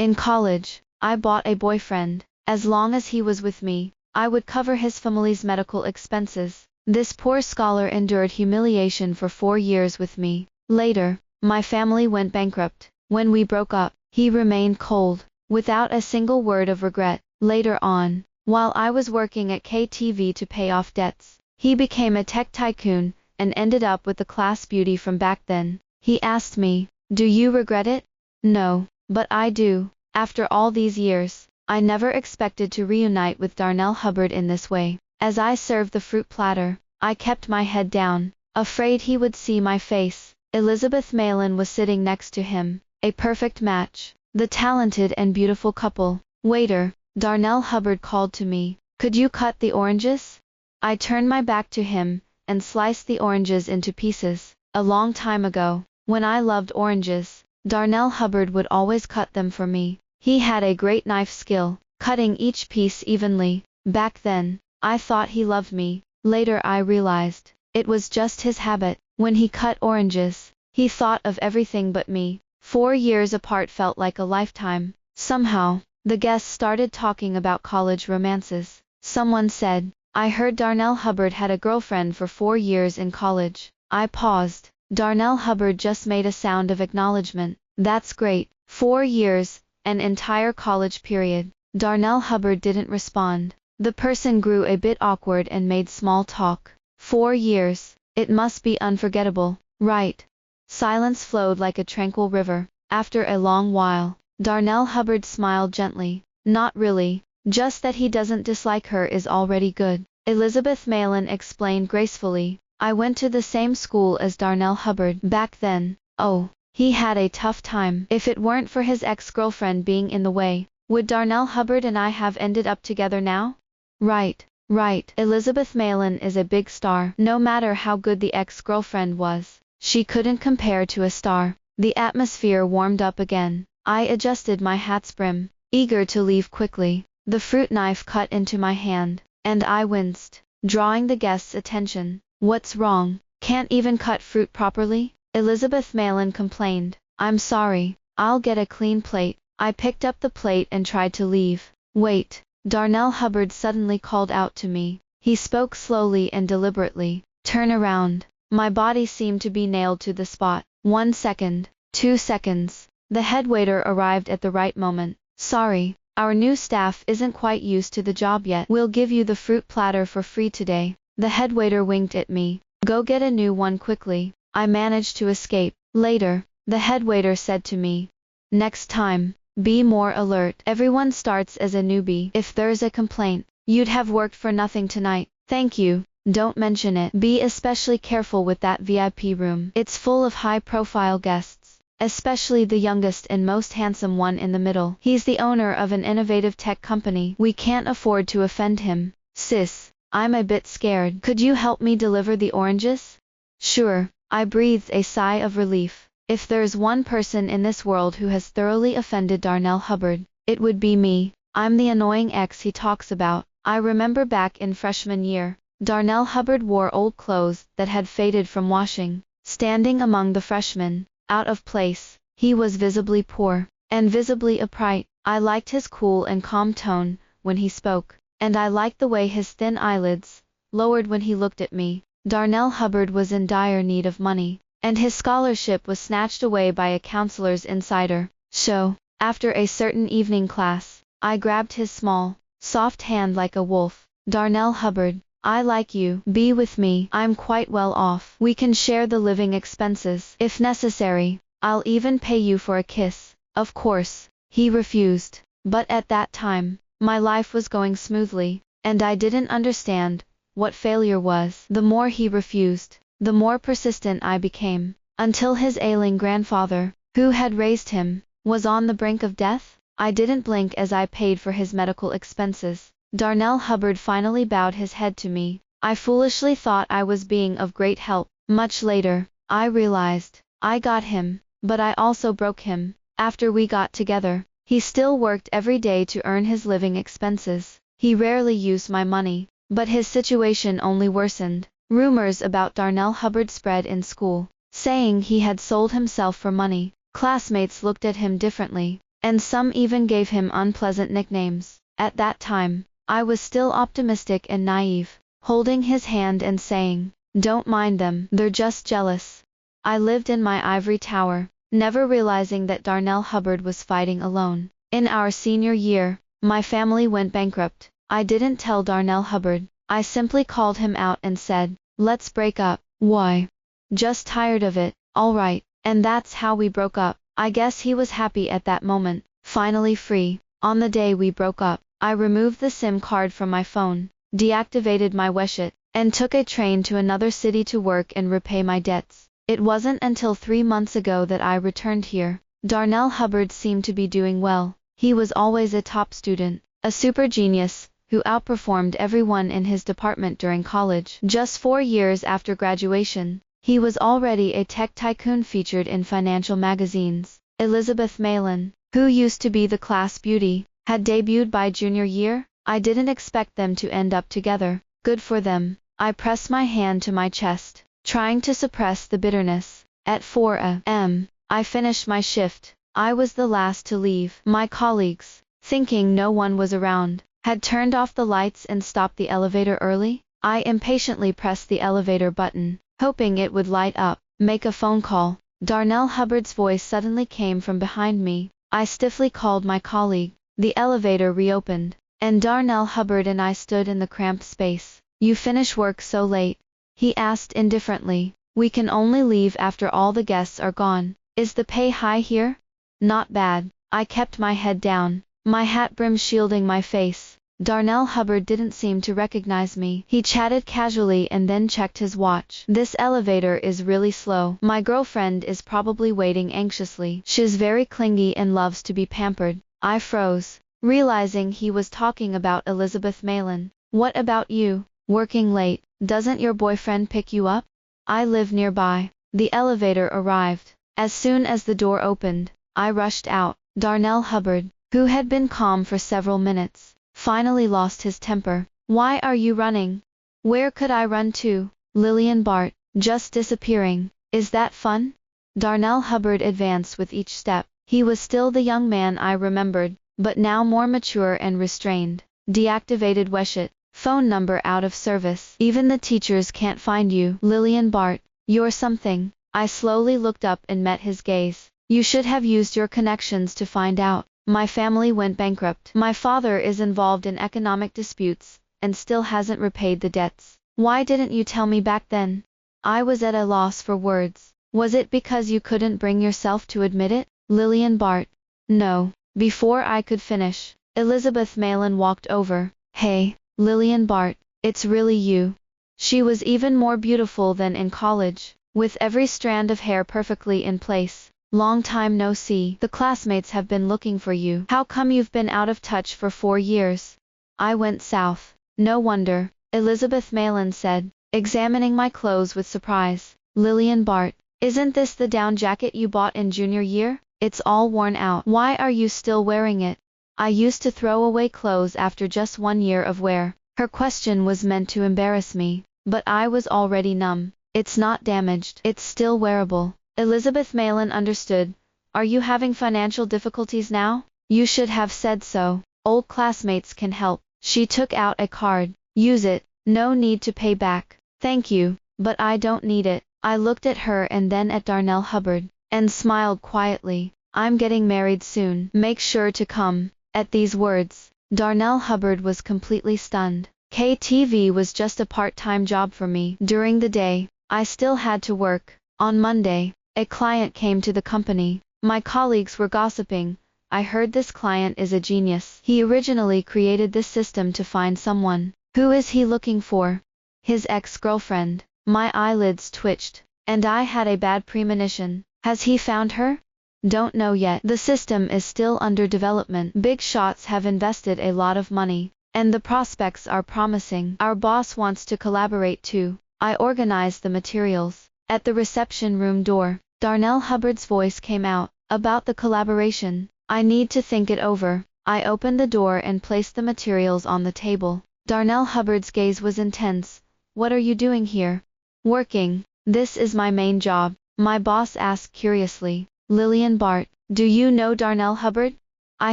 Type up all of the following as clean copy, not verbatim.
In college, I bought a boyfriend. As long as he was with me, I would cover his family's medical expenses. This poor scholar endured humiliation for 4 years with me. Later, my family went bankrupt. When we broke up, he remained cold, without a single word of regret. Later on, while I was working at KTV to pay off debts, he became a tech tycoon and ended up with the class beauty from back then. He asked me, "Do you regret it?" No, but I do. After all these years, I never expected to reunite with Darnell Hubbard in this way. As I served the fruit platter, I kept my head down, afraid he would see my face. Elizabeth Malin was sitting next to him, a perfect match, the talented and beautiful couple. "Waiter," Darnell Hubbard called to me, "could you cut the oranges?" I turned my back to him and sliced the oranges into pieces. A long time ago, when I loved oranges, Darnell Hubbard would always cut them for me. He had a great knife skill, cutting each piece evenly. Back then, I thought he loved me. Later I realized, it was just his habit. When he cut oranges, he thought of everything but me. 4 years apart felt like a lifetime. Somehow, the guests started talking about college romances. Someone said, "I heard Darnell Hubbard had a girlfriend for 4 years in college." I paused. Darnell Hubbard just made a sound of acknowledgement. That's great. 4 years, an entire college period. Darnell Hubbard didn't respond. The person grew a bit awkward and made small talk. 4 years. It must be unforgettable, right? Silence flowed like a tranquil river. After a long while, Darnell Hubbard smiled gently. "Not really. Just that he doesn't dislike her is already good." Elizabeth Malin explained gracefully, "I went to the same school as Darnell Hubbard back then." "Oh, he had a tough time." "If it weren't for his ex-girlfriend being in the way, would Darnell Hubbard and I have ended up together now?" "Right. Right. Elizabeth Malin is a big star. No matter how good the ex-girlfriend was, she couldn't compare to a star." The atmosphere warmed up again. I adjusted my hat's brim, eager to leave quickly. The fruit knife cut into my hand, and I winced, drawing the guests' attention. "What's wrong? Can't even cut fruit properly?" Elizabeth Malin complained. "I'm sorry, I'll get a clean plate." I picked up the plate and tried to leave. "Wait." Darnell Hubbard suddenly called out to me. He spoke slowly and deliberately. "Turn around." My body seemed to be nailed to the spot. 1 second, 2 seconds. The headwaiter arrived at the right moment. "Sorry, our new staff isn't quite used to the job yet. We'll give you the fruit platter for free today." The headwaiter winked at me. "Go get a new one quickly." I managed to escape. Later, the headwaiter said to me, "Next time, be more alert. Everyone starts as a newbie. If there's a complaint, you'd have worked for nothing tonight." "Thank you. Don't mention it. Be especially careful with that VIP room. It's full of high-profile guests, especially the youngest and most handsome one in the middle. He's the owner of an innovative tech company. We can't afford to offend him." "Sis, I'm a bit scared. Could you help me deliver the oranges?" "Sure." I breathed a sigh of relief. If there's one person in this world who has thoroughly offended Darnell Hubbard, it would be me. I'm the annoying ex he talks about. I remember back in freshman year, Darnell Hubbard wore old clothes that had faded from washing. Standing among the freshmen, out of place, he was visibly poor, and visibly upright. I liked his cool and calm tone when he spoke, and I liked the way his thin eyelids lowered when he looked at me. Darnell Hubbard was in dire need of money, and his scholarship was snatched away by a counselor's insider. So, after a certain evening class, I grabbed his small, soft hand like a wolf. "Darnell Hubbard, I like you. Be with me. I'm quite well off. We can share the living expenses. If necessary, I'll even pay you for a kiss." Of course, he refused. But at that time, my life was going smoothly, and I didn't understand what failure was. The more he refused, the more persistent I became, until his ailing grandfather, who had raised him, was on the brink of death. I didn't blink as I paid for his medical expenses. Darnell Hubbard finally bowed his head to me. I foolishly thought I was being of great help. Much later, I realized, I got him, but I also broke him. After we got together, he still worked every day to earn his living expenses. He rarely used my money, but his situation only worsened. Rumors about Darnell Hubbard spread in school, saying he had sold himself for money. Classmates looked at him differently. and some even gave him unpleasant nicknames. At that time, I was still optimistic and naive, holding his hand and saying, "Don't mind them, they're just jealous." I lived in my ivory tower, never realizing that Darnell Hubbard was fighting alone. In our senior year, my family went bankrupt. I didn't tell Darnell Hubbard. I simply called him out and said, "Let's break up." "Why?" "Just tired of it." "All right." And that's how we broke up. I guess he was happy at that moment, finally free. On the day we broke up, I removed the SIM card from my phone, deactivated my Weshit, and took a train to another city to work and repay my debts. It wasn't until 3 months ago that I returned here. Darnell Hubbard seemed to be doing well. He was always a top student, a super genius, who outperformed everyone in his department during college. Just 4 years after graduation, he was already a tech tycoon featured in financial magazines. Elizabeth Malin, who used to be the class beauty, had debuted by junior year. I didn't expect them to end up together. Good for them. I pressed my hand to my chest, trying to suppress the bitterness. At 4 a.m., I finished my shift. I was the last to leave. My colleagues, thinking no one was around, had turned off the lights and stopped the elevator early. I impatiently pressed the elevator button, hoping it would light up. "Make a phone call." Darnell Hubbard's voice suddenly came from behind me. I stiffly called my colleague. The elevator reopened, and Darnell Hubbard and I stood in the cramped space. "You finish work so late?" he asked indifferently. "We can only leave after all the guests are gone." "Is the pay high here?" "Not bad." I kept my head down, my hat brim shielding my face. Darnell Hubbard didn't seem to recognize me. He chatted casually and then checked his watch. "This elevator is really slow. My girlfriend is probably waiting anxiously. She's very clingy and loves to be pampered." I froze, realizing he was talking about Elizabeth Malin. "What about you? Working late? Doesn't your boyfriend pick you up?" "I live nearby." The elevator arrived. As soon as the door opened, I rushed out. Darnell Hubbard, who had been calm for several minutes, finally lost his temper. "Why are you running?" "Where could I run to? Lillian Bart, just disappearing. Is that fun?" Darnell Hubbard advanced with each step. He was still the young man I remembered, but now more mature and restrained. "Deactivated Weshit. Phone number out of service. Even the teachers can't find you. Lillian Bart, you're something." I slowly looked up and met his gaze. "You should have used your connections to find out. My family went bankrupt. My father is involved in economic disputes, and still hasn't repaid the debts. Why didn't you tell me back then?" I was at a loss for words. "Was it because you couldn't bring yourself to admit it?" Lillian Bart. "No." Before I could finish, Elizabeth Malin walked over. "Hey, Lillian Bart, it's really you." She was even more beautiful than in college, with every strand of hair perfectly in place. "Long time no see. The classmates have been looking for you. How come you've been out of touch for 4 years?" "I went south." "No wonder," Elizabeth Malin said, examining my clothes with surprise. "Lillian Bart, isn't this the down jacket you bought in junior year? It's all worn out. Why are you still wearing it?" I used to throw away clothes after just 1 year of wear. Her question was meant to embarrass me, but I was already numb. "It's not damaged. It's still wearable." Elizabeth Malin understood. "Are you having financial difficulties now? You should have said so. Old classmates can help." She took out a card. "Use it. No need to pay back." "Thank you, but I don't need it." I looked at her and then at Darnell Hubbard, and smiled quietly. "I'm getting married soon. Make sure to come." At these words, Darnell Hubbard was completely stunned. KTV was just a part-time job for me. During the day, I still had to work. On Monday, a client came to the company. My colleagues were gossiping. "I heard this client is a genius. He originally created this system to find someone." "Who is he looking for?" "His ex-girlfriend." My eyelids twitched, and I had a bad premonition. "Has he found her?" "Don't know yet. The system is still under development. Big shots have invested a lot of money, and the prospects are promising. Our boss wants to collaborate too." I organized the materials. At the reception room door, Darnell Hubbard's voice came out. "About the collaboration, I need to think it over." I opened the door and placed the materials on the table. Darnell Hubbard's gaze was intense. "What are you doing here?" "Working. This is my main job." My boss asked curiously. "Lillian Bart, do you know Darnell Hubbard?" I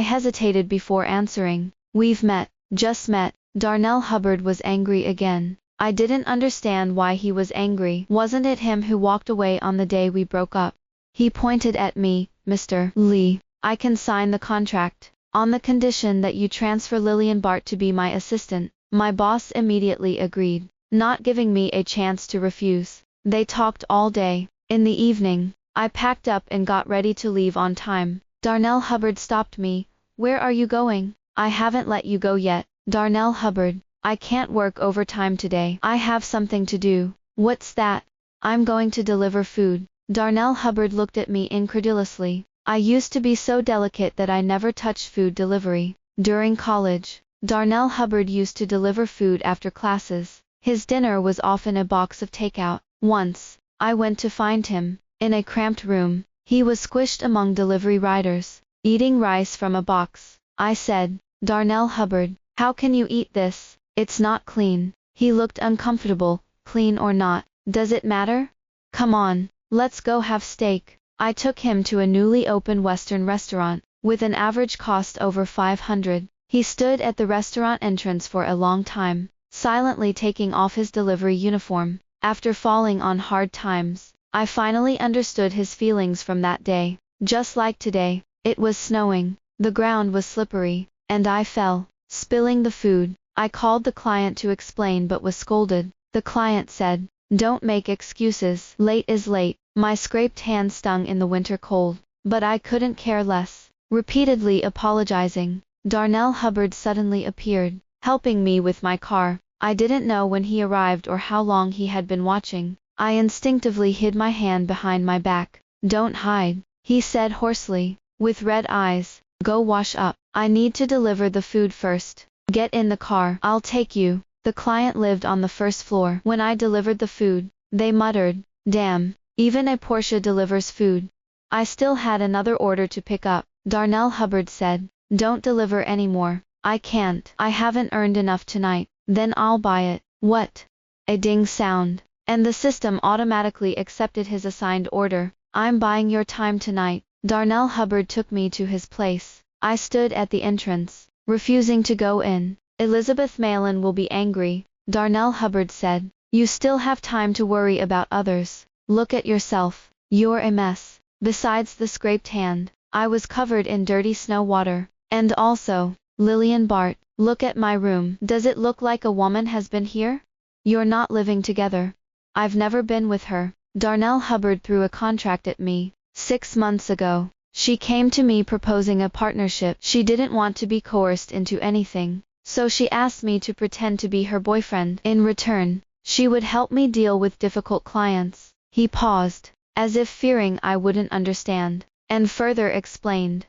hesitated before answering. We've met. Just met. Darnell Hubbard was angry again. I didn't understand why he was angry. Wasn't it him who walked away on the day we broke up? He pointed at me. Mr. Lee, I can sign the contract on the condition that you transfer Lillian Bart to be my assistant. My boss immediately agreed, not giving me a chance to refuse. They talked all day. In the evening, I packed up and got ready to leave on time. Darnell Hubbard stopped me. Where are you going? I haven't let you go yet. Darnell Hubbard, I can't work overtime today. I have something to do. What's that? I'm going to deliver food. Darnell Hubbard looked at me incredulously. I used to be so delicate that I never touched food delivery. During college, Darnell Hubbard used to deliver food after classes. His dinner was often a box of takeout. Once, I went to find him, in a cramped room. He was squished among delivery riders, eating rice from a box. I said, Darnell Hubbard, how can you eat this? It's not clean. He looked uncomfortable. Clean or not, does it matter? Come on, let's go have steak. I took him to a newly opened Western restaurant, with an average cost over $500. He stood at the restaurant entrance for a long time, silently taking off his delivery uniform. After falling on hard times, I finally understood his feelings from that day. Just like today, it was snowing, the ground was slippery, and I fell, spilling the food. I called the client to explain but was scolded. The client said, don't make excuses. Late is late. My scraped hand stung in the winter cold, but I couldn't care less. Repeatedly apologizing, Darnell Hubbard suddenly appeared, helping me with my car. I didn't know when he arrived or how long he had been watching. I instinctively hid my hand behind my back. Don't hide, he said hoarsely, with red eyes. Go wash up. I need to deliver the food first. Get in the car. I'll take you. The client lived on the first floor. When I delivered the food, they muttered, damn, even a Porsche delivers food. I still had another order to pick up. Darnell Hubbard said, don't deliver anymore. I can't. I haven't earned enough tonight. Then I'll buy it. What? A ding sound, and the system automatically accepted his assigned order. I'm buying your time tonight. Darnell Hubbard took me to his place. I stood at the entrance, refusing to go in. Elizabeth Malin will be angry, Darnell Hubbard said. You still have time to worry about others. Look at yourself. You're a mess. Besides the scraped hand, I was covered in dirty snow water. And also, Lillian Bart, look at my room. Does it look like a woman has been here? You're not living together. I've never been with her. Darnell Hubbard threw a contract at me. 6 months ago, she came to me proposing a partnership. She didn't want to be coerced into anything, so she asked me to pretend to be her boyfriend. In return, she would help me deal with difficult clients. He paused, as if fearing I wouldn't understand, and further explained.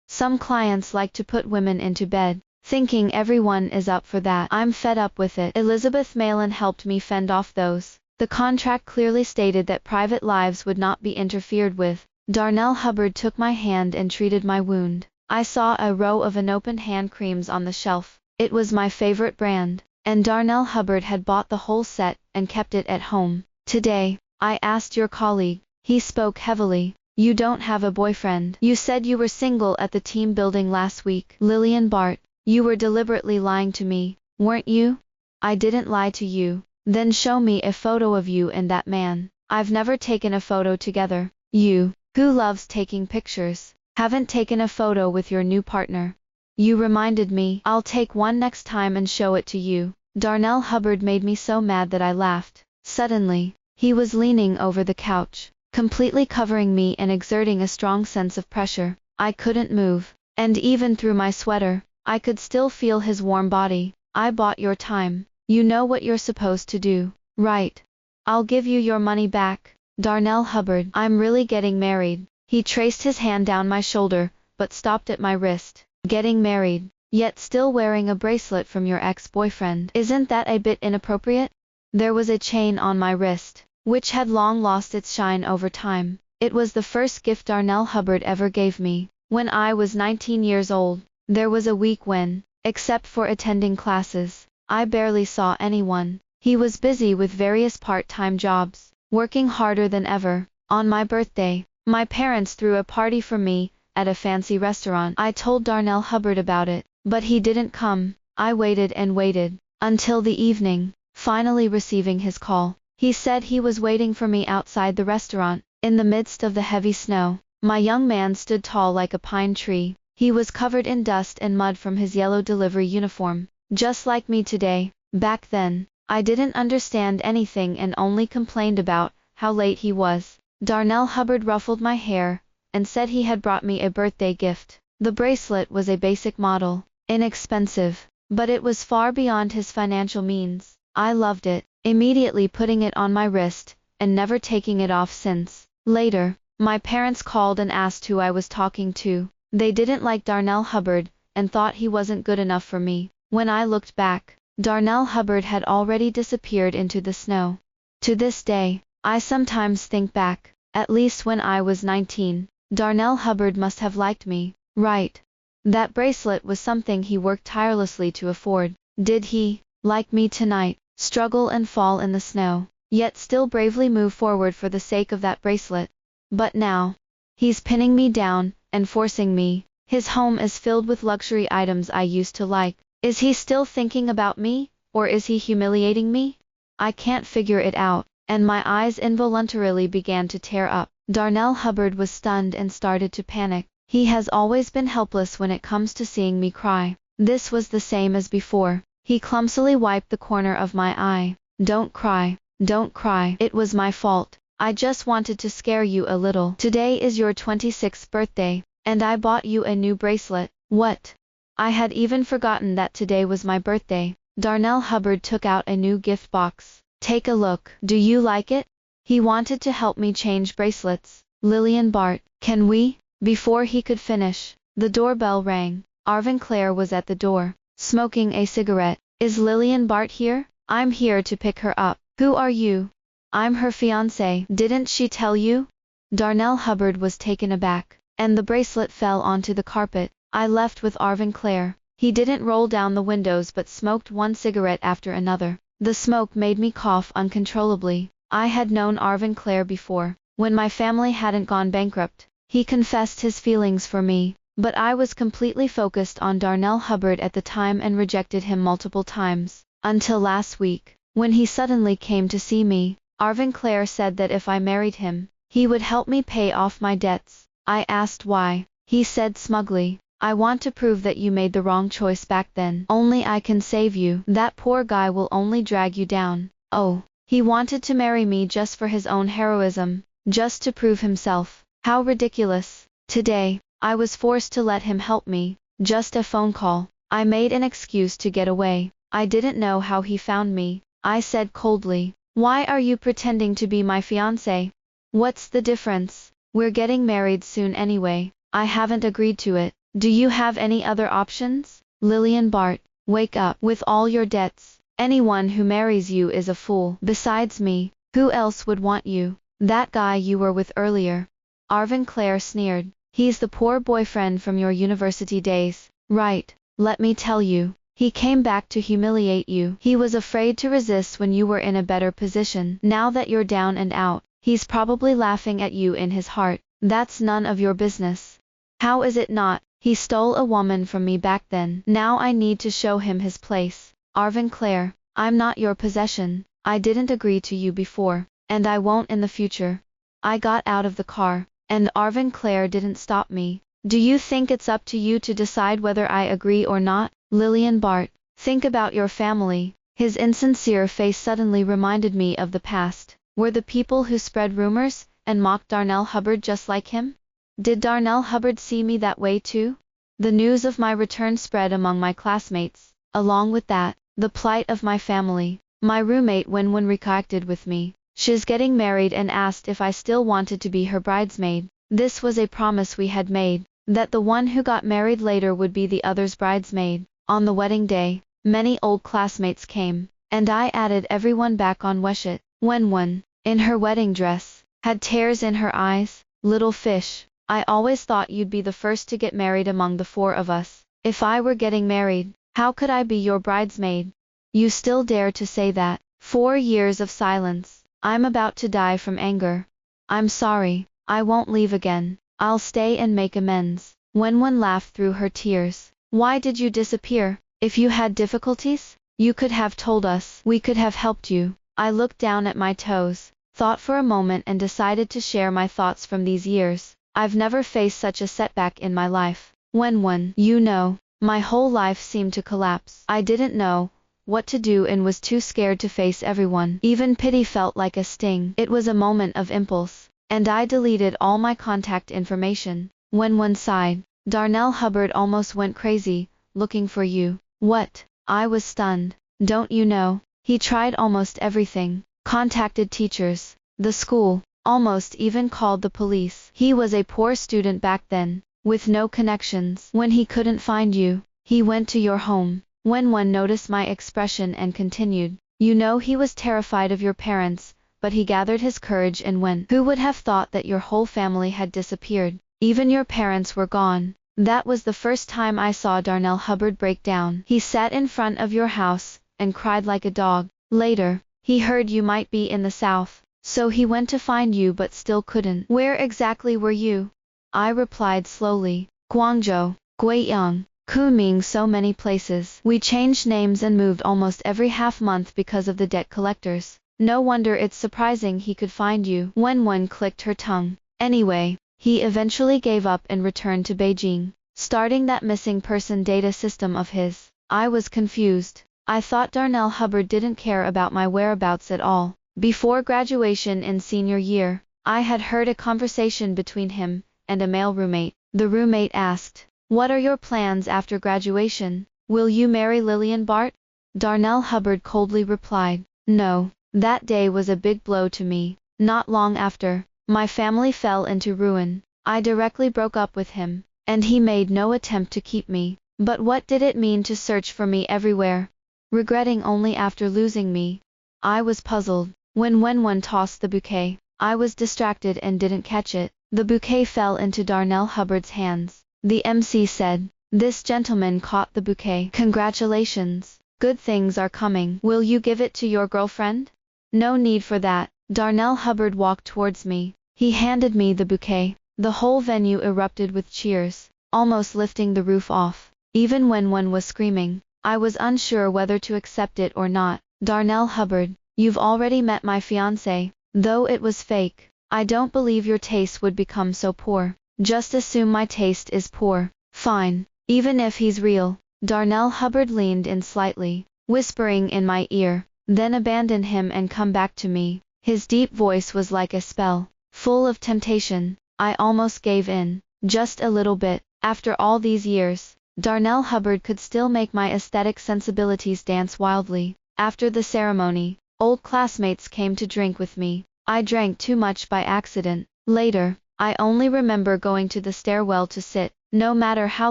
Some clients like to put women into bed, thinking everyone is up for that. I'm fed up with it. Elizabeth Malin helped me fend off those. The contract clearly stated that private lives would not be interfered with. Darnell Hubbard took my hand and treated my wound. I saw a row of unopened hand creams on the shelf. It was my favorite brand, and Darnell Hubbard had bought the whole set and kept it at home. Today, I asked your colleague. He spoke heavily. You don't have a boyfriend. You said you were single at the team building last week. Lillian Bart, you were deliberately lying to me, weren't you? I didn't lie to you. Then show me a photo of you and that man. I've never taken a photo together. You, who loves taking pictures, haven't taken a photo with your new partner. You reminded me. I'll take one next time and show it to you. Darnell Hubbard made me so mad that I laughed. Suddenly, he was leaning over the couch, completely covering me and exerting a strong sense of pressure. I couldn't move, and even through my sweater, I could still feel his warm body. I bought your time. You know what you're supposed to do, right? I'll give you your money back. Darnell Hubbard, I'm really getting married. He traced his hand down my shoulder, but stopped at my wrist. Getting married, yet still wearing a bracelet from your ex-boyfriend. Isn't that a bit inappropriate? There was a chain on my wrist, which had long lost its shine over time. It was the first gift Darnell Hubbard ever gave me. When I was 19 years old, there was a week when, except for attending classes, I barely saw anyone. He was busy with various part-time jobs, working harder than ever. On my birthday, my parents threw a party for me, at a fancy restaurant. I told Darnell Hubbard about it, but he didn't come. I waited and waited, until the evening, finally receiving his call. He said he was waiting for me outside the restaurant, in the midst of the heavy snow. My young man stood tall like a pine tree. He was covered in dust and mud from his yellow delivery uniform, just like me today. Back then, I didn't understand anything and only complained about how late he was. Darnell Hubbard ruffled my hair, and said he had brought me a birthday gift. The bracelet was a basic model, inexpensive, but it was far beyond his financial means. I loved it, immediately putting it on my wrist, and never taking it off since. Later, my parents called and asked who I was talking to. They didn't like Darnell Hubbard, and thought he wasn't good enough for me. When I looked back, Darnell Hubbard had already disappeared into the snow. To this day, I sometimes think back, at least when I was 19, Darnell Hubbard must have liked me, right? That bracelet was something he worked tirelessly to afford. Did he, like me tonight, struggle and fall in the snow, yet still bravely move forward for the sake of that bracelet? But now, he's pinning me down, and forcing me. His home is filled with luxury items I used to like. Is he still thinking about me, or is he humiliating me? I can't figure it out, and my eyes involuntarily began to tear up. Darnell Hubbard was stunned and started to panic. He has always been helpless when it comes to seeing me cry. This was the same as before. He clumsily wiped the corner of my eye. Don't cry, don't cry. It was my fault. I just wanted to scare you a little. Today is your 26th birthday, and I bought you a new bracelet. What? I had even forgotten that today was my birthday. Darnell Hubbard took out a new gift box. Take a look. Do you like it? He wanted to help me change bracelets. Lillian Bart, can we? Before he could finish, the doorbell rang. Arvin Clare was at the door, smoking a cigarette. Is Lillian Bart here? I'm here to pick her up. Who are you? I'm her fiancé. Didn't she tell you? Darnell Hubbard was taken aback, and the bracelet fell onto the carpet. I left with Arvin Clare. He didn't roll down the windows but smoked one cigarette after another. The smoke made me cough uncontrollably. I had known Arvin Clare before, when my family hadn't gone bankrupt. He confessed his feelings for me, but I was completely focused on Darnell Hubbard at the time and rejected him multiple times, until last week, when he suddenly came to see me. Arvin Clare said that if I married him, he would help me pay off my debts. I asked why. He said smugly, I want to prove that you made the wrong choice back then. Only I can save you. That poor guy will only drag you down. Oh, he wanted to marry me just for his own heroism, just to prove himself. How ridiculous. Today, I was forced to let him help me. Just a phone call. I made an excuse to get away. I didn't know how he found me. I said coldly, why are you pretending to be my fiancé? What's the difference? We're getting married soon anyway. I haven't agreed to it. Do you have any other options? Lillian Bart, wake up. With all your debts, anyone who marries you is a fool. Besides me, who else would want you? That guy you were with earlier. Arvin Clare sneered. He's the poor boyfriend from your university days. Right, let me tell you. He came back to humiliate you. He was afraid to resist when you were in a better position. Now that you're down and out, he's probably laughing at you in his heart. That's none of your business. How is it not? He stole a woman from me back then. Now I need to show him his place. Arvin Clare, I'm not your possession. I didn't agree to you before, and I won't in the future. I got out of the car, and Arvin Clare didn't stop me. Do you think it's up to you to decide whether I agree or not? Lillian Bart, think about your family. His insincere face suddenly reminded me of the past. Were the people who spread rumors and mocked Darnell Hubbard just like him? Did Darnell Hubbard see me that way too? The news of my return spread among my classmates. Along with that, the plight of my family. My roommate Winwin recollected with me. She's getting married and asked if I still wanted to be her bridesmaid. This was a promise we had made, that the one who got married later would be the other's bridesmaid. On the wedding day, many old classmates came, and I added everyone back on Weshit. Winwin, in her wedding dress, had tears in her eyes. Little fish, I always thought you'd be the first to get married among the four of us. If I were getting married, how could I be your bridesmaid? You still dare to say that? 4 years of silence. I'm about to die from anger. I'm sorry, I won't leave again. I'll stay and make amends. Wenwen laughed through her tears. Why did you disappear? If you had difficulties, you could have told us. We could have helped you. I looked down at my toes, thought for a moment and decided to share my thoughts from these years. I've never faced such a setback in my life. Wenwen, you know, my whole life seemed to collapse. I didn't know what to do and was too scared to face everyone. Even pity felt like a sting. It was a moment of impulse, and I deleted all my contact information. Wenwen sighed. Darnell Hubbard almost went crazy, looking for you. What? I was stunned. Don't you know? He tried almost everything. Contacted teachers, the school, almost even called the police. He was a poor student back then, with no connections. When he couldn't find you, he went to your home. Wenwen noticed my expression and continued. You know he was terrified of your parents, but he gathered his courage and went. Who would have thought that your whole family had disappeared? Even your parents were gone. That was the first time I saw Darnell Hubbard break down. He sat in front of your house and cried like a dog. Later, he heard you might be in the south, so he went to find you but still couldn't. Where exactly were you? I replied slowly. Guangzhou, Guiyang, Kunming, so many places. We changed names and moved almost every half month because of the debt collectors. No wonder it's surprising he could find you. Wenwen clicked her tongue. Anyway, he eventually gave up and returned to Beijing, starting that missing person data system of his. I was confused. I thought Darnell Hubbard didn't care about my whereabouts at all. Before graduation in senior year, I had heard a conversation between him and a male roommate. The roommate asked, "What are your plans after graduation? Will you marry Lillian Bart?" Darnell Hubbard coldly replied, "No." That day was a big blow to me. Not long after, my family fell into ruin. I directly broke up with him, and he made no attempt to keep me. But what did it mean to search for me everywhere, regretting only after losing me? I was puzzled. When Wenwen tossed the bouquet, I was distracted and didn't catch it. The bouquet fell into Darnell Hubbard's hands. The MC said, "This gentleman caught the bouquet. Congratulations. Good things are coming. Will you give it to your girlfriend?" No need for that. Darnell Hubbard walked towards me. He handed me the bouquet. The whole venue erupted with cheers, almost lifting the roof off. Even when one was screaming, I was unsure whether to accept it or not. Darnell Hubbard, you've already met my fiancé. Though it was fake, I don't believe your taste would become so poor. Just assume my taste is poor. Fine, even if he's real. Darnell Hubbard leaned in slightly, whispering in my ear, then abandon him and come back to me. His deep voice was like a spell, full of temptation. I almost gave in, just a little bit. After all these years, Darnell Hubbard could still make my aesthetic sensibilities dance wildly. After the ceremony, old classmates came to drink with me. I drank too much by accident. Later, I only remember going to the stairwell to sit, no matter how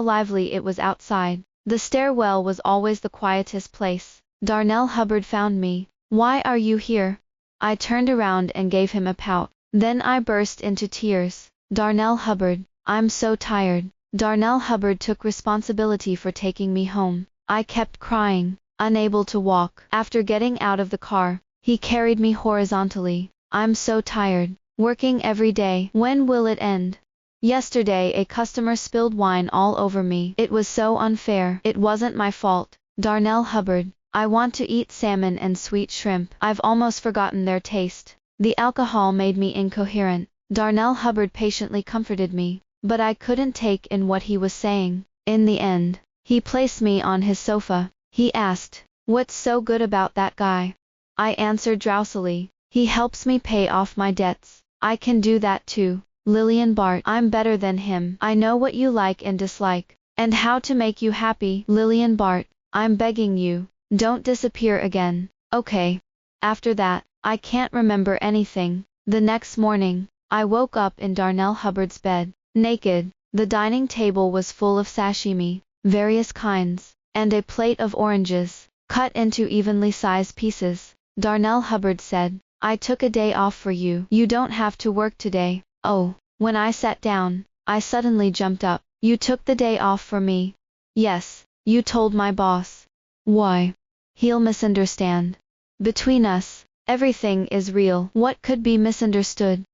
lively it was outside. The stairwell was always the quietest place. Darnell Hubbard found me. "Why are you here?" I turned around and gave him a pout. Then I burst into tears. "Darnell Hubbard, I'm so tired." Darnell Hubbard took responsibility for taking me home. I kept crying, unable to walk. After getting out of the car, he carried me horizontally. "I'm so tired, working every day. When will it end?" "Yesterday a customer spilled wine all over me. It was so unfair." "It wasn't my fault." "Darnell Hubbard, I want to eat salmon and sweet shrimp. I've almost forgotten their taste." The alcohol made me incoherent. Darnell Hubbard patiently comforted me, but I couldn't take in what he was saying. In the end, he placed me on his sofa. He asked, "What's so good about that guy?" I answered drowsily, "He helps me pay off my debts." "I can do that too. Lillian Bart, I'm better than him. I know what you like and dislike, and how to make you happy." "Lillian Bart, I'm begging you, don't disappear again, okay?" After that, I can't remember anything. The next morning, I woke up in Darnell Hubbard's bed, naked. The dining table was full of sashimi, various kinds, and a plate of oranges, cut into evenly sized pieces. Darnell Hubbard said, "I took a day off for you. You don't have to work today." Oh, when I sat down, I suddenly jumped up. "You took the day off for me?" "Yes, you told my boss." "Why?" "He'll misunderstand. Between us, everything is real." "What could be misunderstood?"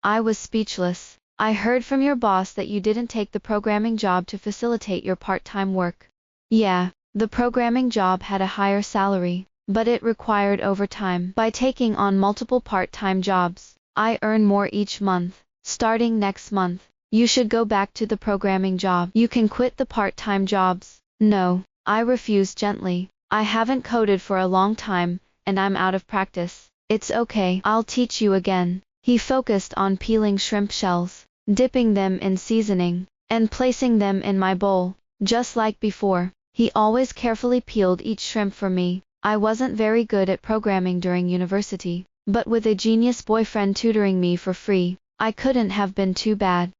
I was speechless. I heard from your boss that you didn't take the programming job to facilitate your part-time work. Yeah, the programming job had a higher salary, but it required overtime. By taking on multiple part-time jobs, I earn more each month. Starting next month, you should go back to the programming job. You can quit the part-time jobs. No, I refused gently. I haven't coded for a long time, and I'm out of practice. It's okay, I'll teach you again. He focused on peeling shrimp shells, dipping them in seasoning, and placing them in my bowl. Just like before, he always carefully peeled each shrimp for me. I wasn't very good at programming during university, but with a genius boyfriend tutoring me for free, I couldn't have been too bad.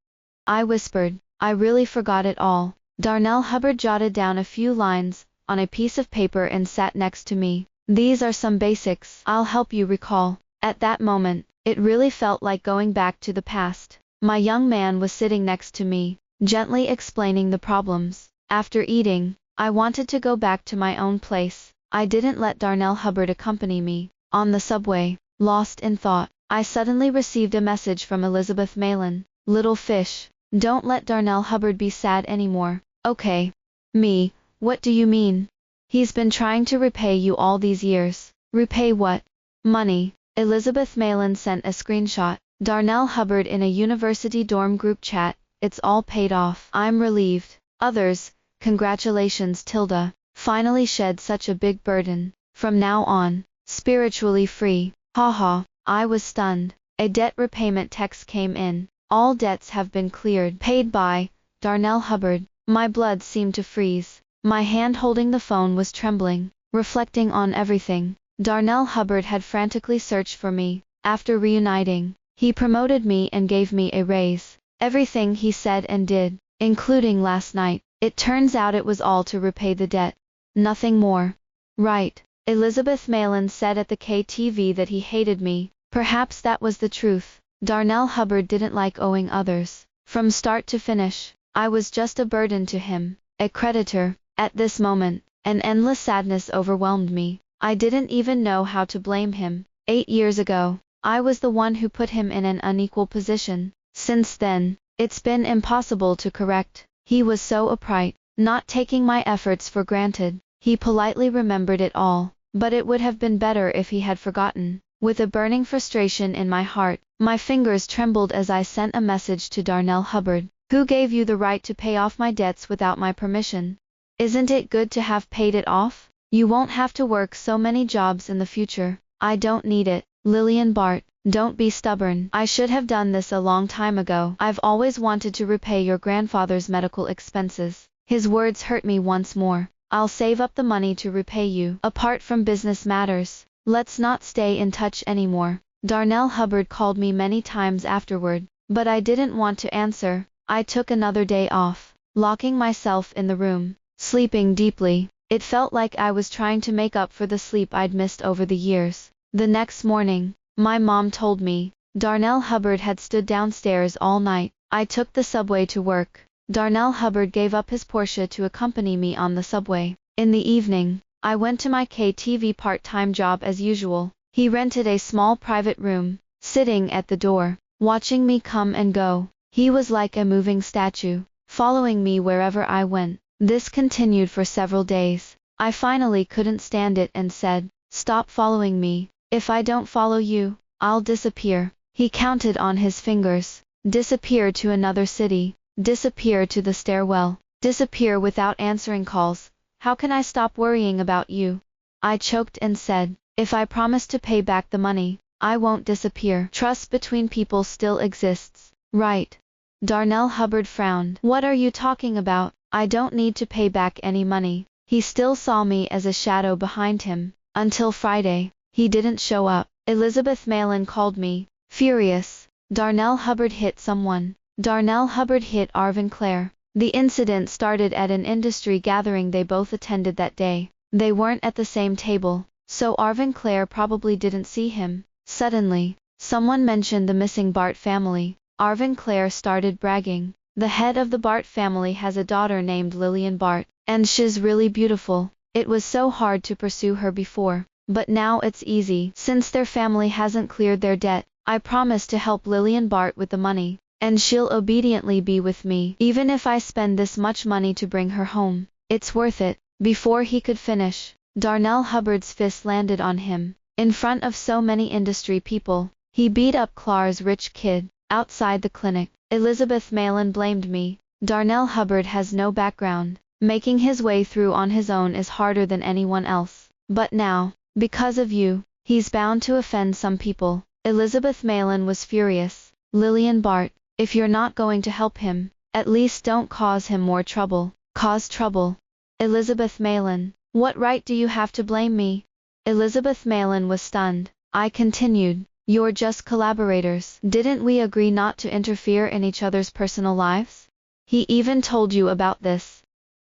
I whispered, I really forgot it all. Darnell Hubbard jotted down a few lines on a piece of paper and sat next to me. These are some basics I'll help you recall. At that moment, it really felt like going back to the past. My young man was sitting next to me, gently explaining the problems. After eating, I wanted to go back to my own place. I didn't let Darnell Hubbard accompany me. On the subway, lost in thought, I suddenly received a message from Elizabeth Malin. Little fish, don't let Darnell Hubbard be sad anymore. Okay. Me, what do you mean? He's been trying to repay you all these years. Repay what? Money. Elizabeth Malin sent a screenshot. Darnell Hubbard in a university dorm group chat. It's all paid off. I'm relieved. Others, congratulations Tilda. Finally shed such a big burden. From now on, spiritually free. Haha, I was stunned. A debt repayment text came in. All debts have been cleared. Paid by Darnell Hubbard. My blood seemed to freeze. My hand holding the phone was trembling. Reflecting on everything, Darnell Hubbard had frantically searched for me. After reuniting, he promoted me and gave me a raise. Everything he said and did, including last night, it turns out it was all to repay the debt. Nothing more. Right. Elizabeth Malin said at the KTV that he hated me. Perhaps that was the truth. Darnell Hubbard didn't like owing others. From start to finish, I was just a burden to him, a creditor. At this moment, an endless sadness overwhelmed me. I didn't even know how to blame him. 8 years ago, I was the one who put him in an unequal position. Since then, it's been impossible to correct. He was so upright, not taking my efforts for granted. He politely remembered it all, but it would have been better if he had forgotten. With a burning frustration in my heart, my fingers trembled as I sent a message to Darnell Hubbard. Who gave you the right to pay off my debts without my permission? Isn't it good to have paid it off? You won't have to work so many jobs in the future. I don't need it. Lillian Bart, don't be stubborn. I should have done this a long time ago. I've always wanted to repay your grandfather's medical expenses. His words hurt me once more. I'll save up the money to repay you. Apart from business matters, let's not stay in touch anymore. Darnell Hubbard called me many times afterward, but I didn't want to answer. I took another day off, locking myself in the room, sleeping deeply. It felt like I was trying to make up for the sleep I'd missed over the years. The next morning, my mom told me, Darnell Hubbard had stood downstairs all night. I took the subway to work. Darnell Hubbard gave up his Porsche to accompany me on the subway. In the evening, I went to my KTV part-time job as usual. He rented a small private room, sitting at the door, watching me come and go. He was like a moving statue, following me wherever I went. This continued for several days. I finally couldn't stand it and said, stop following me. If I don't follow you, I'll disappear. He counted on his fingers. Disappear to another city. Disappear to the stairwell. Disappear without answering calls. How can I stop worrying about you? I choked and said, if I promise to pay back the money, I won't disappear. Trust between people still exists, right? Darnell Hubbard frowned. What are you talking about? I don't need to pay back any money. He still saw me as a shadow behind him. Until Friday, he didn't show up. Elizabeth Malin called me, furious. Darnell Hubbard hit someone. Darnell Hubbard hit Arvin Clare. The incident started at an industry gathering they both attended that day. They weren't at the same table, so Arvin Clare probably didn't see him. Suddenly, someone mentioned the missing Bart family. Arvin Clare started bragging. The head of the Bart family has a daughter named Lillian Bart, and she's really beautiful. It was so hard to pursue her before, but now it's easy. Since their family hasn't cleared their debt, I promised to help Lillian Bart with the money. and she'll obediently be with me, even if I spend this much money to bring her home. It's worth it." Before he could finish, Darnell Hubbard's fist landed on him. In front of so many industry people, he beat up Clara's rich kid. Outside the clinic, Elizabeth Malin blamed me. "Darnell Hubbard has no background. Making his way through on his own is harder than anyone else. But now, because of you, he's bound to offend some people." Elizabeth Malin was furious. "Lillian Bart, if you're not going to help him, at least don't cause him more trouble." "Cause trouble?" Elizabeth Malin, "What right do you have to blame me?" Elizabeth Malin was stunned. I continued, "You're just collaborators. Didn't we agree not to interfere in each other's personal lives? He even told you about this."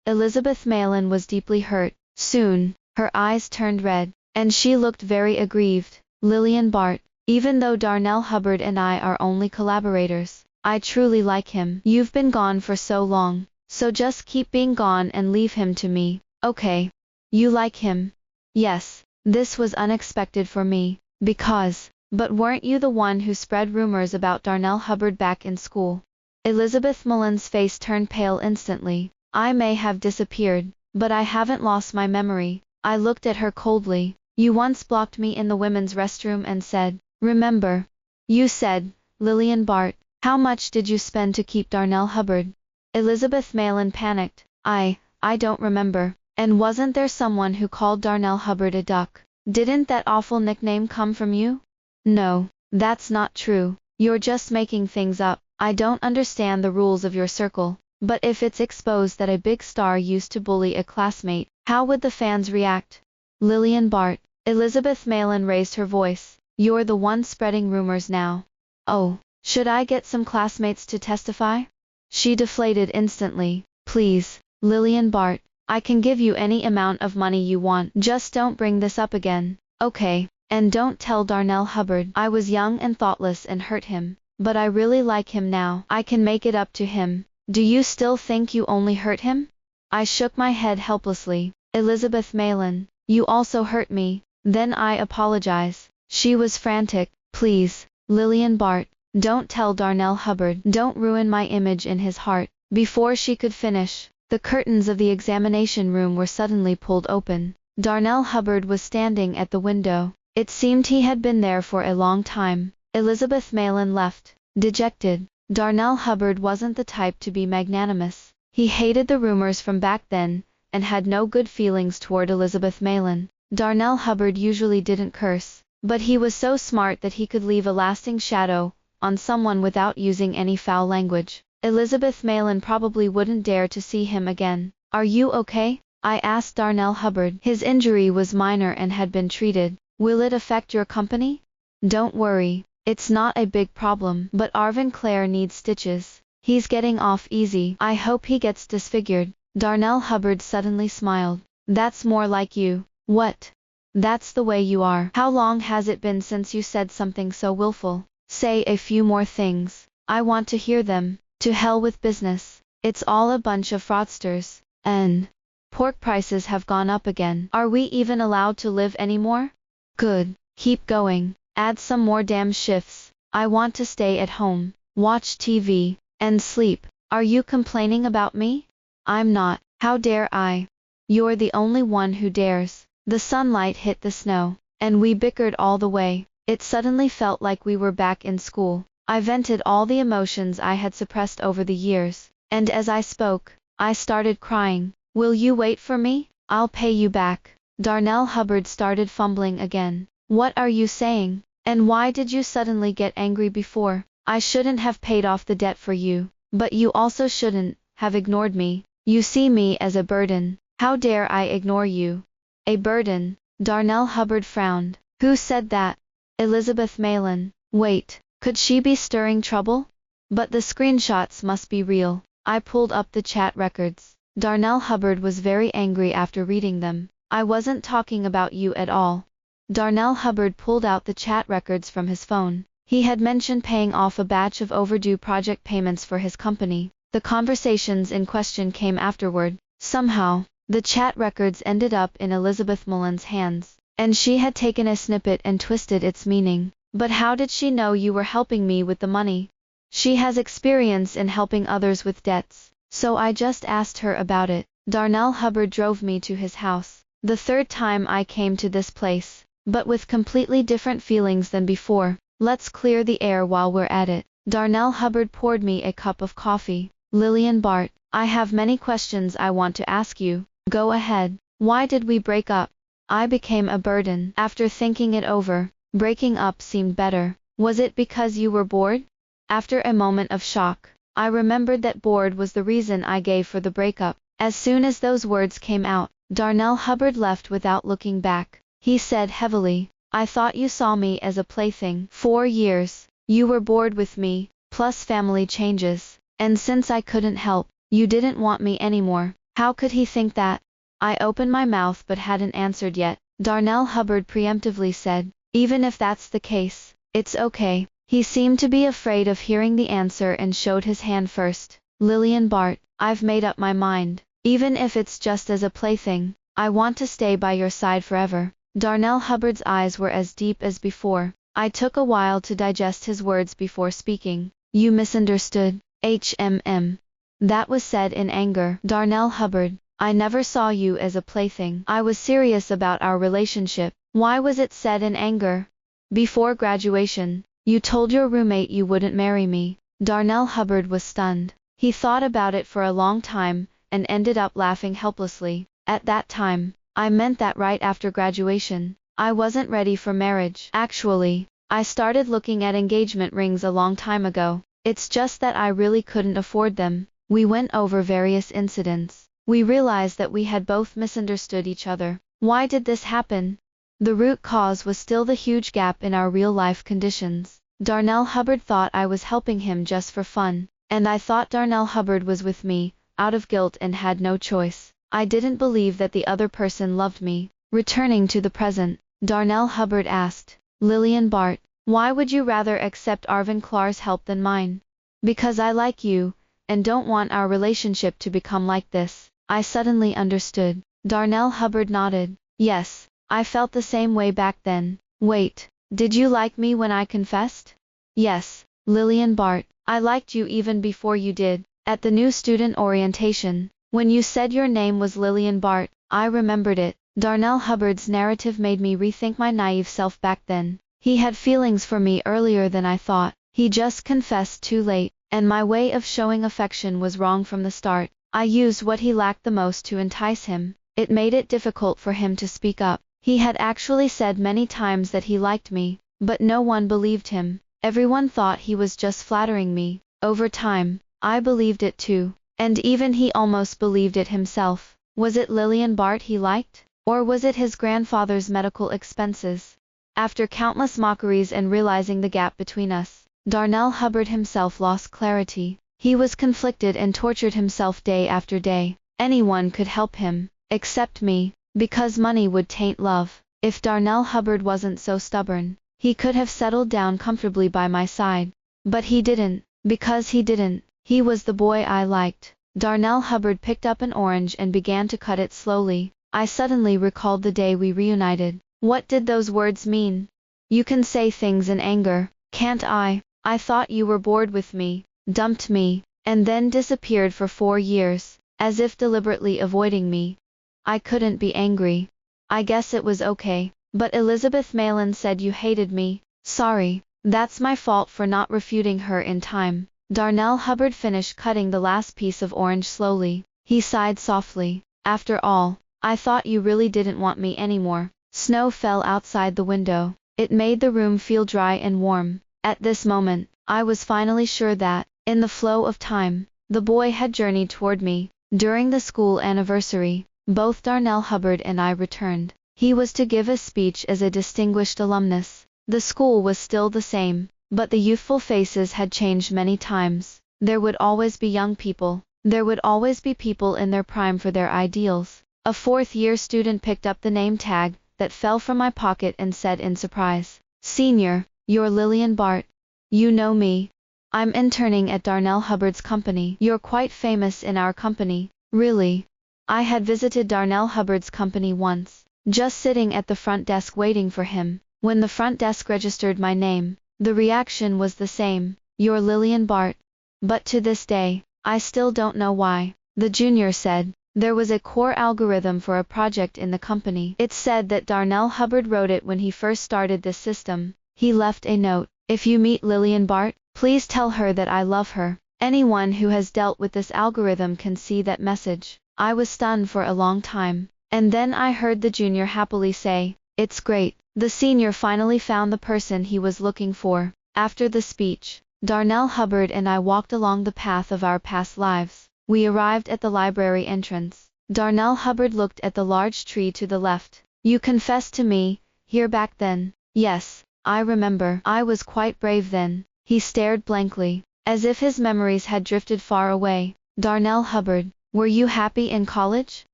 Elizabeth Malin was deeply hurt. Soon, her eyes turned red, and she looked very aggrieved. "Lillian Bart, even though Darnell Hubbard and I are only collaborators, I truly like him. You've been gone for so long, so just keep being gone and leave him to me, okay?" "You like him?" "Yes." This was unexpected for me, because, but weren't you the one who spread rumors about Darnell Hubbard back in school? Elizabeth Malin's face turned pale instantly. "I may have disappeared, but I haven't lost my memory." I looked at her coldly. "You once blocked me in the women's restroom and said, remember? You said, Lillian Bart, how much did you spend to keep Darnell Hubbard?" Elizabeth Malin panicked. I don't remember. And wasn't there someone who called Darnell Hubbard a duck? Didn't that awful nickname come from you?" "No, that's not true. You're just making things up. I don't understand the rules of your circle, but if it's exposed that a big star used to bully a classmate, how would the fans react?" "Lillian Bart," Elizabeth Malin raised her voice, "you're the one spreading rumors now." "Oh, should I get some classmates to testify?" She deflated instantly. "Please, Lillian Bart, I can give you any amount of money you want. Just don't bring this up again, okay? And don't tell Darnell Hubbard I was young and thoughtless and hurt him, but I really like him now. I can make it up to him." "Do you still think you only hurt him?" I shook my head helplessly. "Elizabeth Malin, you also hurt me." "Then I apologize." She was frantic. "Please, Lillian Bart, don't tell Darnell Hubbard. Don't ruin my image in his heart." Before she could finish, the curtains of the examination room were suddenly pulled open. Darnell Hubbard was standing at the window. It seemed he had been there for a long time. Elizabeth Malin left, dejected. Darnell Hubbard wasn't the type to be magnanimous. He hated the rumors from back then, and had no good feelings toward Elizabeth Malin. Darnell Hubbard usually didn't curse, but he was so smart that he could leave a lasting shadow on someone without using any foul language. Elizabeth Malin probably wouldn't dare to see him again. "Are you okay?" I asked Darnell Hubbard. "His injury was minor and had been treated. Will it affect your company?" "Don't worry, it's not a big problem, but Arvin Clare needs stitches. He's getting off easy. I hope he gets disfigured." Darnell Hubbard suddenly smiled. "That's more like you." "What?" "That's the way you are." "How long has it been since you said something so willful?" "Say a few more things. I want to hear them." "To hell with business. It's all a bunch of fraudsters. And pork prices have gone up again. Are we even allowed to live anymore?" "Good. Keep going. Add some more damn shifts. I want to stay at home, watch TV, and sleep." "Are you complaining about me?" "I'm not. How dare I?" "You're the only one who dares." The sunlight hit the snow, and we bickered all the way. It suddenly felt like we were back in school. I vented all the emotions I had suppressed over the years, and as I spoke, I started crying. "Will you wait for me? I'll pay you back." Darnell Hubbard started fumbling again. "What are you saying? And why did you suddenly get angry before?" "I shouldn't have paid off the debt for you, but you also shouldn't have ignored me. You see me as a burden." "How dare I ignore you?" "A burden?" Darnell Hubbard frowned. "Who said that?" "Elizabeth Malin." "Wait. Could she be stirring trouble?" "But the screenshots must be real." I pulled up the chat records. Darnell Hubbard was very angry after reading them. "I wasn't talking about you at all." Darnell Hubbard pulled out the chat records from his phone. He had mentioned paying off a batch of overdue project payments for his company. The conversations in question came afterward. Somehow, the chat records ended up in Elizabeth Malin's hands, and she had taken a snippet and twisted its meaning. "But how did she know you were helping me with the money?" She has experience in helping others with debts, so I just asked her about it. Darnell Hubbard drove me to his house. The third time I came to this place, but with completely different feelings than before. Let's clear the air while we're at it. Darnell Hubbard poured me a cup of coffee. Lillian Bart, I have many questions I want to ask you. Go ahead. Why did we break up? I became a burden. After thinking it over, breaking up seemed better. Was it because you were bored? After a moment of shock, I remembered that bored was the reason I gave for the breakup. As soon as those words came out, Darnell Hubbard left without looking back. He said heavily, I thought you saw me as a plaything. 4 years. You were bored with me, plus family changes. And since I couldn't help, you didn't want me anymore. How could he think that? I opened my mouth but hadn't answered yet. Darnell Hubbard preemptively said, even if that's the case, it's okay. He seemed to be afraid of hearing the answer and showed his hand first. Lillian Bart, I've made up my mind. Even if it's just as a plaything, I want to stay by your side forever. Darnell Hubbard's eyes were as deep as before. I took a while to digest his words before speaking. You misunderstood. That was said in anger. Darnell Hubbard, I never saw you as a plaything. I was serious about our relationship. Why was it said in anger? Before graduation, you told your roommate you wouldn't marry me. Darnell Hubbard was stunned. He thought about it for a long time, and ended up laughing helplessly. At that time, I meant that right after graduation, I wasn't ready for marriage. Actually, I started looking at engagement rings a long time ago. It's just that I really couldn't afford them. We went over various incidents. We realized that we had both misunderstood each other. Why did this happen? The root cause was still the huge gap in our real-life conditions. Darnell Hubbard thought I was helping him just for fun, and I thought Darnell Hubbard was with me, out of guilt and had no choice. I didn't believe that the other person loved me. Returning to the present, Darnell Hubbard asked, Lillian Bart, why would you rather accept Arvin Clar's help than mine? Because I like you, and don't want our relationship to become like this. I suddenly understood. Darnell Hubbard nodded. Yes, I felt the same way back then. Wait, did you like me when I confessed? Yes, Lillian Bart, I liked you even before you did. At the new student orientation, when you said your name was Lillian Bart, I remembered it. Darnell Hubbard's narrative made me rethink my naive self back then. He had feelings for me earlier than I thought. He just confessed too late, and my way of showing affection was wrong from the start. I used what he lacked the most to entice him. It made it difficult for him to speak up. He had actually said many times that he liked me, but no one believed him. Everyone thought he was just flattering me. Over time, I believed it too, and even he almost believed it himself. Was it Lillian Bart he liked? Or was it his grandfather's medical expenses? After countless mockeries and realizing the gap between us, Darnell Hubbard himself lost clarity. He was conflicted and tortured himself day after day. Anyone could help him, except me, because money would taint love. If Darnell Hubbard wasn't so stubborn, he could have settled down comfortably by my side. But he didn't. Because he didn't, he was the boy I liked. Darnell Hubbard picked up an orange and began to cut it slowly. I suddenly recalled the day we reunited. What did those words mean? You can say things in anger, can't I? I thought you were bored with me, dumped me, and then disappeared for 4 years, as if deliberately avoiding me. I couldn't be angry. I guess it was okay. But Elizabeth Malin said you hated me. Sorry, that's my fault for not refuting her in time. Darnell Hubbard finished cutting the last piece of orange slowly. He sighed softly. After all, I thought you really didn't want me anymore. Snow fell outside the window. It made the room feel dry and warm. At this moment, I was finally sure that, in the flow of time, the boy had journeyed toward me. During the school anniversary, both Darnell Hubbard and I returned. He was to give a speech as a distinguished alumnus. The school was still the same, but the youthful faces had changed many times. There would always be young people. There would always be people in their prime for their ideals. A fourth-year student picked up the name tag that fell from my pocket and said in surprise, Senior, you're Lillian Bart. You know me. I'm interning at Darnell Hubbard's company. You're quite famous in our company. Really? I had visited Darnell Hubbard's company once, just sitting at the front desk waiting for him. When the front desk registered my name, the reaction was the same. You're Lillian Bart. But to this day, I still don't know why. The junior said. There was a core algorithm for a project in the company. It said that Darnell Hubbard wrote it when he first started this system. He left a note. If you meet Lillian Bart, please tell her that I love her. Anyone who has dealt with this algorithm can see that message. I was stunned for a long time. And then I heard the junior happily say, "It's great. The senior finally found the person he was looking for." After the speech, Darnell Hubbard and I walked along the path of our past lives. We arrived at the library entrance. Darnell Hubbard looked at the large tree to the left. You confessed to me, here back then. Yes, I remember. I was quite brave then. He stared blankly, as if his memories had drifted far away. Darnell Hubbard, were you happy in college?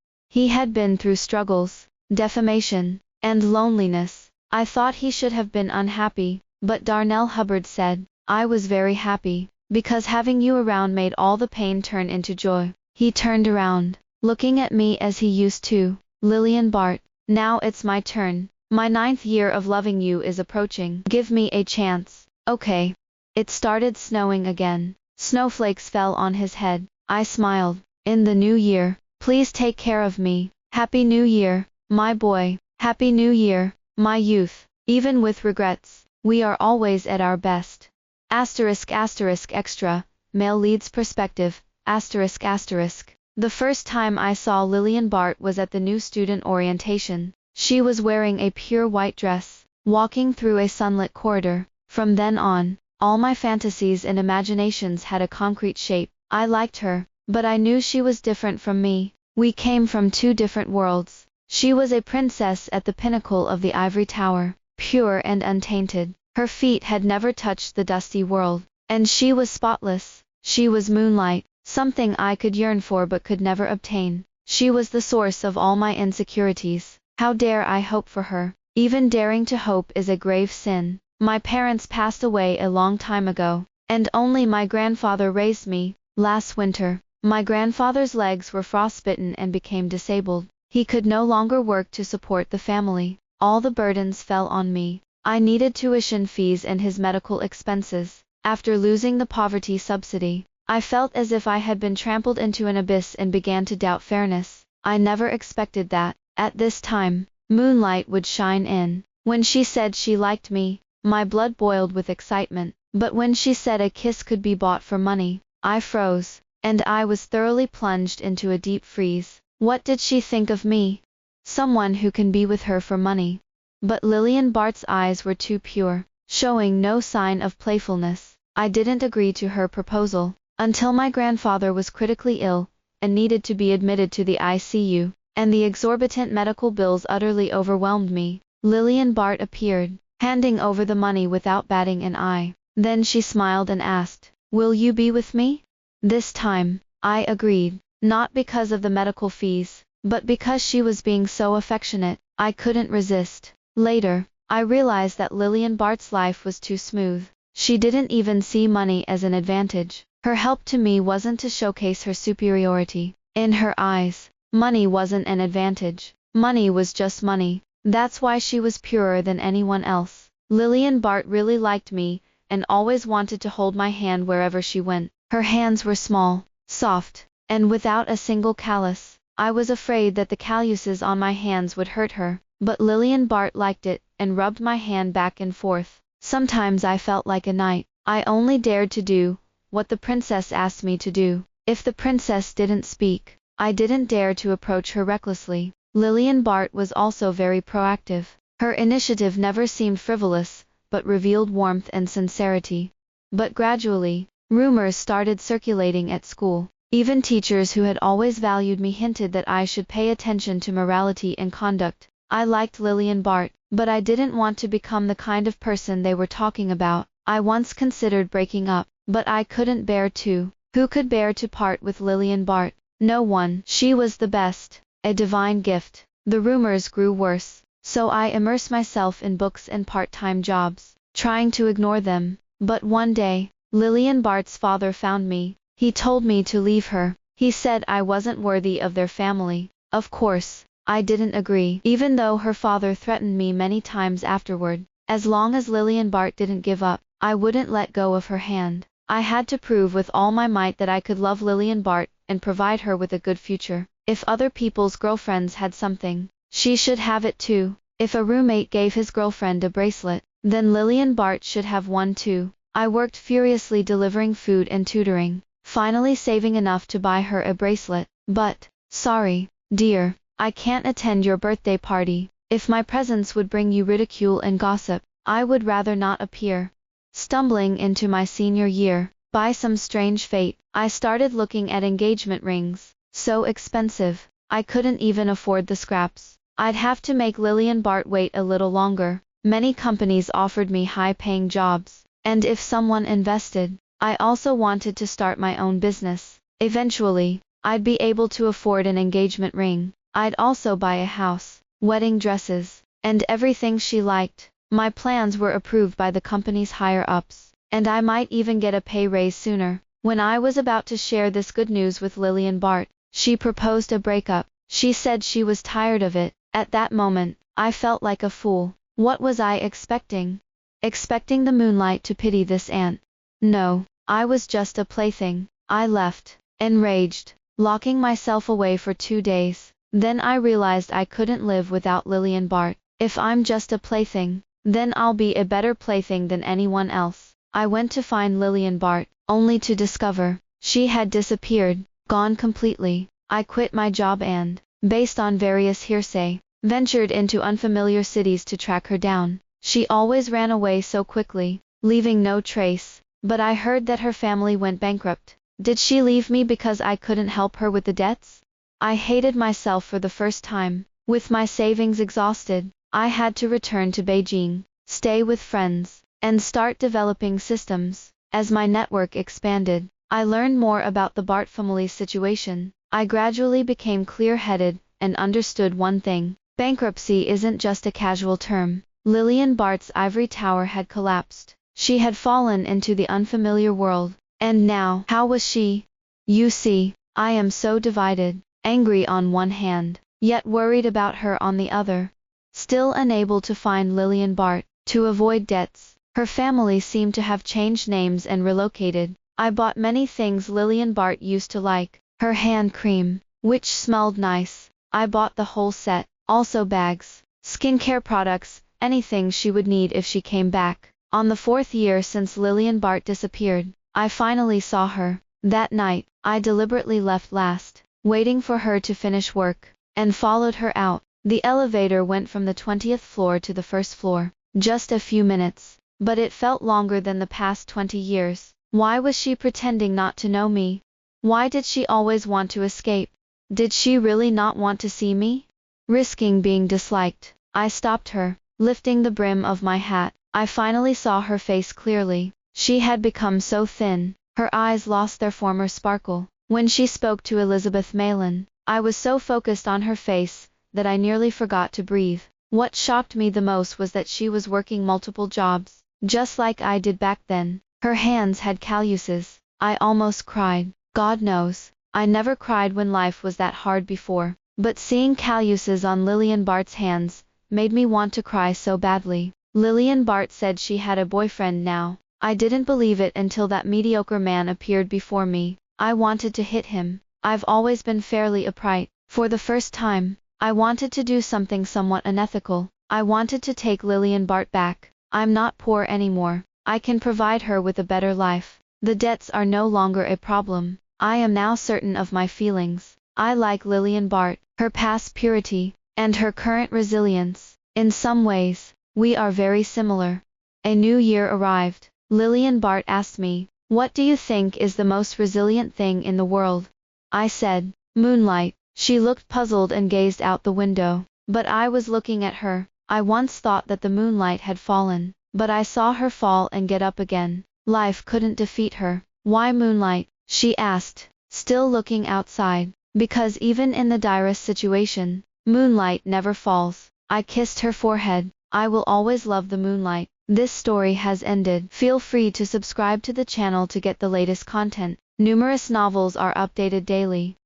He had been through struggles, defamation, and loneliness. I thought he should have been unhappy, but Darnell Hubbard said, I was very happy, because having you around made all the pain turn into joy. He turned around, looking at me as he used to. Lillian Bart, now it's my turn. My 9th year of loving you is approaching. Give me a chance. Okay. It started snowing again. Snowflakes fell on his head. I smiled. In the new year, please take care of me. Happy New Year, my boy. Happy New Year, my youth. Even with regrets, we are always at our best. Asterisk asterisk extra, male lead's perspective, asterisk asterisk. The first time I saw Lillian Bart was at the new student orientation. She was wearing a pure white dress, walking through a sunlit corridor. From then on, all my fantasies and imaginations had a concrete shape. I liked her, but I knew she was different from me. We came from two different worlds. She was a princess at the pinnacle of the ivory tower, pure and untainted. Her feet had never touched the dusty world, and she was spotless. She was moonlight, something I could yearn for but could never obtain. She was the source of all my insecurities. How dare I hope for her? Even daring to hope is a grave sin. My parents passed away a long time ago, and only my grandfather raised me. Last winter, my grandfather's legs were frostbitten and became disabled. He could no longer work to support the family. All the burdens fell on me. I needed tuition fees and his medical expenses. After losing the poverty subsidy, I felt as if I had been trampled into an abyss and began to doubt fairness. I never expected that, at this time, moonlight would shine in. When she said she liked me, my blood boiled with excitement. But when she said a kiss could be bought for money, I froze, and I was thoroughly plunged into a deep freeze. What did she think of me? Someone who can be with her for money. But Lillian Bart's eyes were too pure, showing no sign of playfulness. I didn't agree to her proposal, until my grandfather was critically ill, and needed to be admitted to the ICU, and the exorbitant medical bills utterly overwhelmed me. Lillian Bart appeared, handing over the money without batting an eye. Then she smiled and asked, "Will you be with me?" This time, I agreed, not because of the medical fees, but because she was being so affectionate. I couldn't resist. Later, I realized that Lillian Bart's life was too smooth. She didn't even see money as an advantage. Her help to me wasn't to showcase her superiority. In her eyes, money wasn't an advantage. Money was just money. That's why she was purer than anyone else. Lillian Bart really liked me, and always wanted to hold my hand wherever she went. Her hands were small, soft, and without a single callus. I was afraid that the calluses on my hands would hurt her, but Lillian Bart liked it, and rubbed my hand back and forth. Sometimes I felt like a knight. I only dared to do what the princess asked me to do. If the princess didn't speak, I didn't dare to approach her recklessly. Lillian Bart was also very proactive. Her initiative never seemed frivolous, but revealed warmth and sincerity. But gradually, rumors started circulating at school. Even teachers who had always valued me hinted that I should pay attention to morality and conduct. I liked Lillian Bart, but I didn't want to become the kind of person they were talking about. I once considered breaking up, but I couldn't bear to. Who could bear to part with Lillian Bart? No one. She was the best, a divine gift. The rumors grew worse, so I immersed myself in books and part-time jobs, trying to ignore them. But one day, Lillian Bart's father found me. He told me to leave her. He said I wasn't worthy of their family. Of course, I didn't agree, even though her father threatened me many times afterward. As long as Lillian Bart didn't give up, I wouldn't let go of her hand. I had to prove with all my might that I could love Lillian Bart and provide her with a good future. If other people's girlfriends had something, she should have it too. If a roommate gave his girlfriend a bracelet, then Lillian Bart should have one too. I worked furiously delivering food and tutoring, finally saving enough to buy her a bracelet. But, sorry, dear, I can't attend your birthday party. If my presence would bring you ridicule and gossip, I would rather not appear. Stumbling into my senior year, by some strange fate, I started looking at engagement rings. So expensive, I couldn't even afford the scraps. I'd have to make Lillian Bart wait a little longer. Many companies offered me high-paying jobs, and if someone invested, I also wanted to start my own business. Eventually, I'd be able to afford an engagement ring. I'd also buy a house, wedding dresses, and everything she liked. My plans were approved by the company's higher-ups, and I might even get a pay raise sooner. When I was about to share this good news with Lillian Bart, she proposed a breakup. She said she was tired of it. At that moment, I felt like a fool. What was I expecting? Expecting the moonlight to pity this ant? No, I was just a plaything. I left, enraged, locking myself away for 2 days. Then I realized I couldn't live without Lillian Bart. If I'm just a plaything, then I'll be a better plaything than anyone else. I went to find Lillian Bart, only to discover she had disappeared, gone completely. I quit my job and, based on various hearsay, ventured into unfamiliar cities to track her down. She always ran away so quickly, leaving no trace, but I heard that her family went bankrupt. Did she leave me because I couldn't help her with the debts? I hated myself for the first time. With my savings exhausted, I had to return to Beijing, stay with friends, and start developing systems. As my network expanded, I learned more about the Bart family's situation. I gradually became clear-headed and understood one thing. Bankruptcy isn't just a casual term. Lillian Bart's ivory tower had collapsed. She had fallen into the unfamiliar world. And now, how was she? You see, I am so divided, angry on one hand, yet worried about her on the other. Still unable to find Lillian Bart, to avoid debts, her family seemed to have changed names and relocated. I bought many things Lillian Bart used to like. Her hand cream, which smelled nice. I bought the whole set, also bags, skincare products, anything she would need if she came back. On the 4th year since Lillian Bart disappeared, I finally saw her. That night, I deliberately left last, waiting for her to finish work, and followed her out. The elevator went from the 20th floor to the 1st floor, just a few minutes, but it felt longer than the past 20 years. Why was she pretending not to know me? Why did she always want to escape? Did she really not want to see me? Risking being disliked, I stopped her, lifting the brim of my hat. I finally saw her face clearly. She had become so thin, her eyes lost their former sparkle. When she spoke to Elizabeth Malin, I was so focused on her face that I nearly forgot to breathe. What shocked me the most was that she was working multiple jobs, just like I did back then. Her hands had calluses. I almost cried. God knows, I never cried when life was that hard before, but seeing calluses on Lillian Bart's hands made me want to cry so badly. Lillian Bart said she had a boyfriend now. I didn't believe it until that mediocre man appeared before me. I wanted to hit him. I've always been fairly upright. For the first time, I wanted to do something somewhat unethical. I wanted to take Lillian Bart back. I'm not poor anymore. I can provide her with a better life. The debts are no longer a problem. I am now certain of my feelings. I like Lillian Bart, her past purity, and her current resilience. In some ways, we are very similar. A new year arrived. Lillian Bart asked me, "What do you think is the most resilient thing in the world?" I said, "Moonlight." She looked puzzled and gazed out the window, but I was looking at her. I once thought that the moonlight had fallen, but I saw her fall and get up again. Life couldn't defeat her. Why moonlight? She asked, still looking outside. Because even in the direst situation, moonlight never falls. I kissed her forehead. I will always love the moonlight. This story has ended. Feel free to subscribe to the channel to get the latest content. Numerous novels are updated daily.